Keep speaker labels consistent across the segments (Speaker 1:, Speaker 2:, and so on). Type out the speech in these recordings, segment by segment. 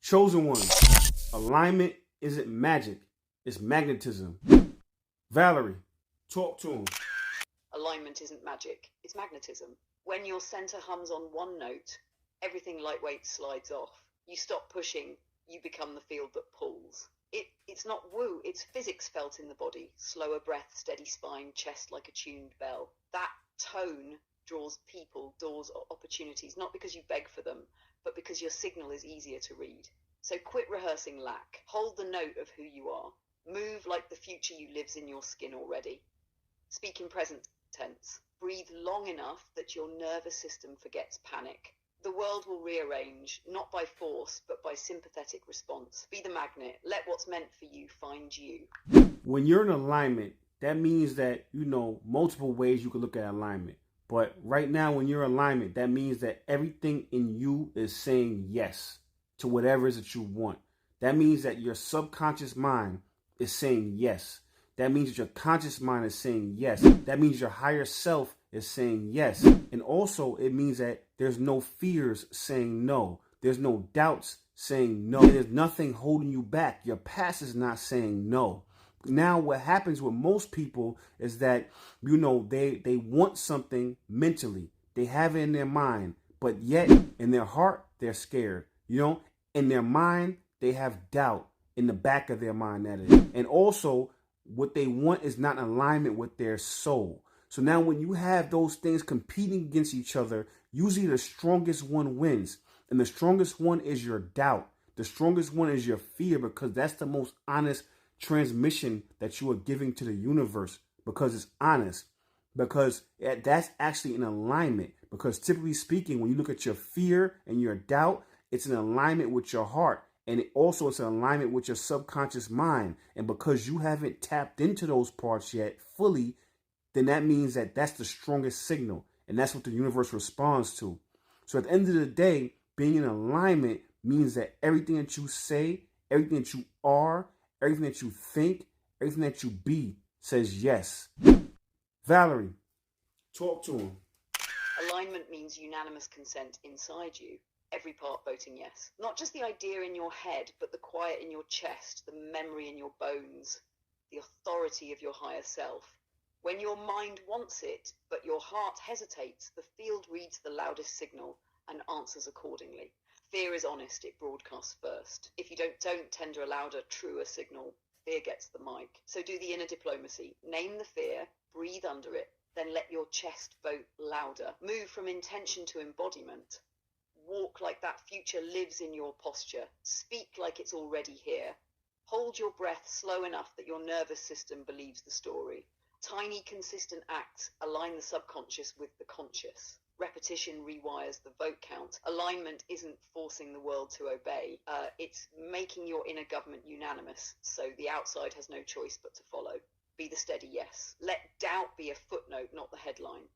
Speaker 1: Chosen one. Alignment isn't magic, it's magnetism. Valerie, talk to him.
Speaker 2: Alignment isn't magic, it's magnetism. When your center hums on one note, everything lightweight slides off. You stop pushing, you become the field that pulls. It's not woo, it's physics felt in the body. Slower breath, steady spine, chest like a tuned bell. That tone draws people, doors, opportunities, not because you beg for them, but because your signal is easier to read. So quit rehearsing lack. Hold the note of who you are. Move like the future you lives in your skin already. Speak in present tense. Breathe long enough that your nervous system forgets panic. The world will rearrange, not by force, but by sympathetic response. Be the magnet. Let what's meant for you find you.
Speaker 1: When you're in alignment, that means that you know multiple ways you can look at alignment. But right now, when you're in alignment, that means that everything in you is saying yes to whatever it is that you want. That means that your subconscious mind is saying yes. That means that your conscious mind is saying yes. That means your higher self is saying yes. And also, it means that there's no fears saying no. There's no doubts saying no. There's nothing holding you back. Your past is not saying no. Now, what happens with most people is that, you know, they want something mentally. They have it in their mind, but yet in their heart, they're scared. You know, in their mind, they have doubt in the back of their mind, that is. And also, what they want is not in alignment with their soul. So now when you have those things competing against each other, usually the strongest one wins. And the strongest one is your doubt. The strongest one is your fear, because that's the most honest transmission that you are giving to the universe, because it's honest, because that's actually in alignment. Because typically speaking, when you look at your fear and your doubt, it's in alignment with your heart. And it also is in alignment with your subconscious mind. And because you haven't tapped into those parts yet fully, then that means that that's the strongest signal. And that's what the universe responds to. So at the end of the day, being in alignment means that everything that you say, everything that you are, everything that you think, everything that you be says yes. Valerie, talk to him.
Speaker 2: Alignment means unanimous consent inside you. Every part voting yes. Not just the idea in your head, but the quiet in your chest, the memory in your bones, the authority of your higher self. When your mind wants it, but your heart hesitates, the field reads the loudest signal and answers accordingly. Fear is honest, it broadcasts first. If you don't tender a louder, truer signal, fear gets the mic. So do the inner diplomacy. Name the fear, breathe under it, then let your chest vote louder. Move from intention to embodiment. Walk like that future lives in your posture. Speak like it's already here. Hold your breath slow enough that your nervous system believes the story. Tiny, consistent acts align the subconscious with the conscious. Repetition rewires the vote count. Alignment isn't forcing the world to obey. It's making your inner government unanimous, so the outside has no choice but to follow. Be the steady yes. Let doubt be a footnote, not the headline.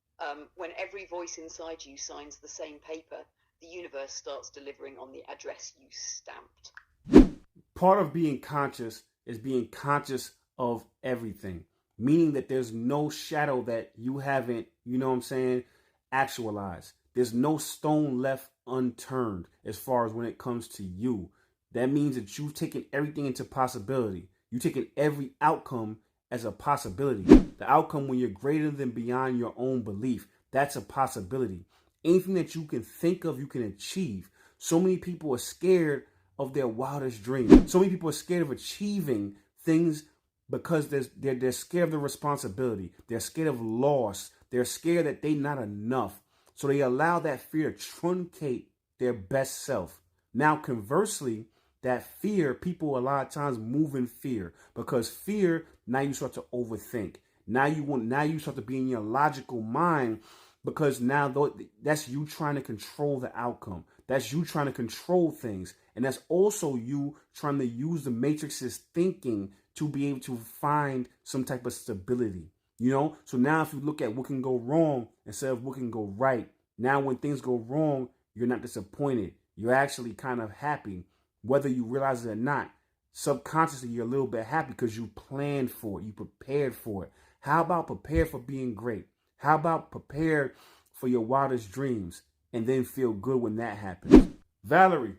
Speaker 2: When every voice inside you signs the same paper, the universe starts delivering on the address you stamped.
Speaker 1: Part of being conscious is being conscious of everything, meaning that there's no shadow that you haven't, you know what I'm saying, actualized. There's no stone left unturned as far as when it comes to you. That means that you've taken everything into possibility. You've taken every outcome as a possibility. The outcome when you're greater than beyond your own belief, that's a possibility. Anything that you can think of, you can achieve. So many people are scared of their wildest dreams. So many people are scared of achieving things because they're scared of the responsibility. They're scared of loss. They're scared that they're not enough. So they allow that fear to truncate their best self. Now, conversely, that fear, people a lot of times move in fear, because fear, now you start to overthink. Now you start to be in your logical mind, because now that's you trying to control the outcome. That's you trying to control things. And that's also you trying to use the matrix's thinking to be able to find some type of stability. You know, so now if you look at what can go wrong instead of what can go right, now when things go wrong, you're not disappointed. You're actually kind of happy, whether you realize it or not. Subconsciously, you're a little bit happy because you planned for it. You prepared for it. How about prepare for being great? How about prepare for your wildest dreams and then feel good when that happens? Valerie,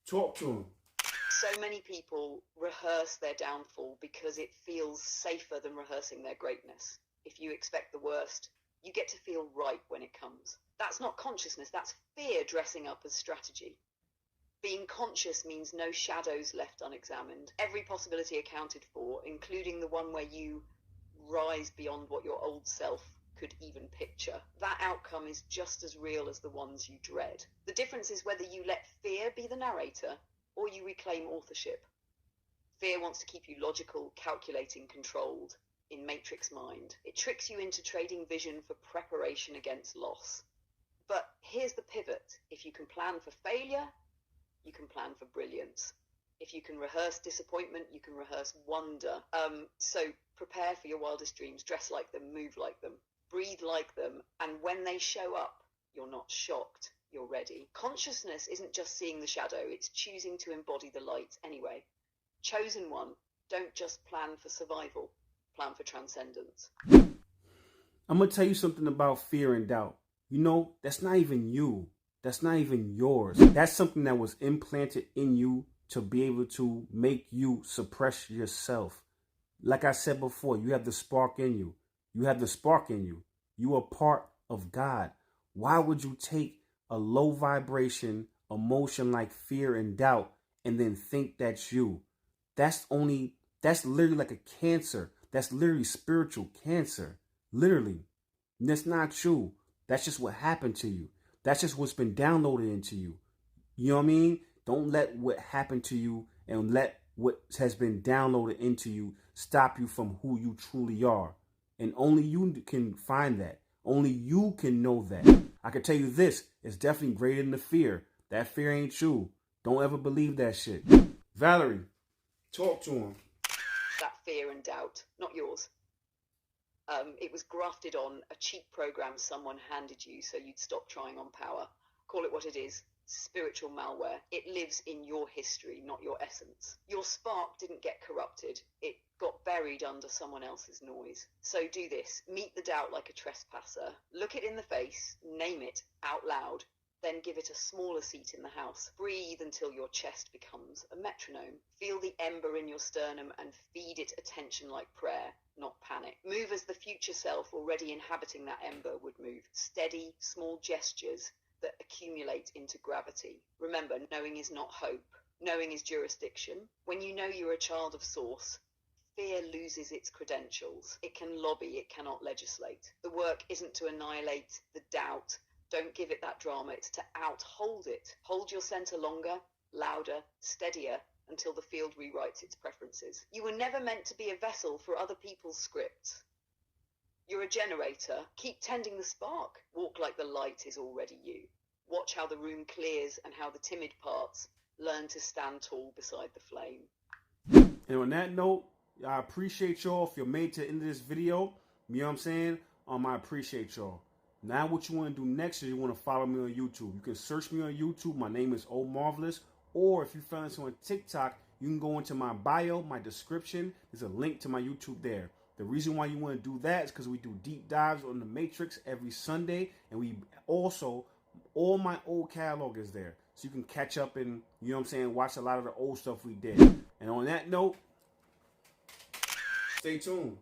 Speaker 1: talk to him.
Speaker 2: So many people rehearse their downfall because it feels safer than rehearsing their greatness. If you expect the worst, you get to feel right when it comes. That's not consciousness, that's fear dressing up as strategy. Being conscious means no shadows left unexamined, every possibility accounted for, including the one where you rise beyond what your old self could even picture. That outcome is just as real as the ones you dread. The difference is whether you let fear be the narrator or you reclaim authorship. Fear wants to keep you logical, calculating, controlled, in matrix mind. It tricks you into trading vision for preparation against loss. But here's the pivot. If you can plan for failure, you can plan for brilliance. If you can rehearse disappointment, you can rehearse wonder. So prepare for your wildest dreams, dress like them, move like them, breathe like them, and when they show up, you're not shocked, you're ready. Consciousness isn't just seeing the shadow, it's choosing to embody the light anyway. Chosen one, don't just plan for survival, plan for transcendence.
Speaker 1: I'm going to tell you something about fear and doubt. You know, that's not even you. That's not even yours. That's something that was implanted in you to be able to make you suppress yourself. Like I said before, you have the spark in you. You have the spark in you. You are part of God. Why would you take a low vibration emotion like fear and doubt and then think that's you? That's literally like a cancer. That's literally spiritual cancer. Literally. And that's not you. That's just what happened to you. That's just what's been downloaded into you. You know what I mean? Don't let what happened to you and let what has been downloaded into you stop you from who you truly are. And only you can find that. Only you can know that. I can tell you this, it's definitely greater than the fear. That fear ain't you. Don't ever believe that shit. Valerie, talk to him.
Speaker 2: That fear and doubt, not yours. It was grafted on a cheap program someone handed you so you'd stop trying on power. Call it what it is. Spiritual malware. It lives in your history, not your essence. Your spark didn't get corrupted. It got buried under someone else's noise. So do this. Meet the doubt like a trespasser. Look it in the face. Name it out loud. Then give it a smaller seat in the house. Breathe until your chest becomes a metronome. Feel the ember in your sternum and feed it attention like prayer, not panic. Move as the future self already inhabiting that ember would move. Steady, small gestures that accumulate into gravity. Remember, knowing is not hope. Knowing is jurisdiction. When you know you're a child of source, fear loses its credentials. It can lobby, it cannot legislate. The work isn't to annihilate the doubt. Don't give it that drama, it's to out-hold it. Hold your center longer, louder, steadier, until the field rewrites its preferences. You were never meant to be a vessel for other people's scripts. You're a generator. Keep tending the spark. Walk like the light is already you. Watch how the room clears and how the timid parts learn to stand tall beside the flame.
Speaker 1: And on that note, I appreciate y'all if you're made to the end of this video. You know what I'm saying? I appreciate y'all. Now what you want to do next is you want to follow me on YouTube. You can search me on YouTube. My name is O Marvelous. Or if you found this on TikTok, you can go into my bio, my description. There's a link to my YouTube there. The reason why you want to do that is because we do deep dives on the Matrix every Sunday. And we also, all my old catalog is there. So you can catch up and, you know what I'm saying, watch a lot of the old stuff we did. And on that note, stay tuned.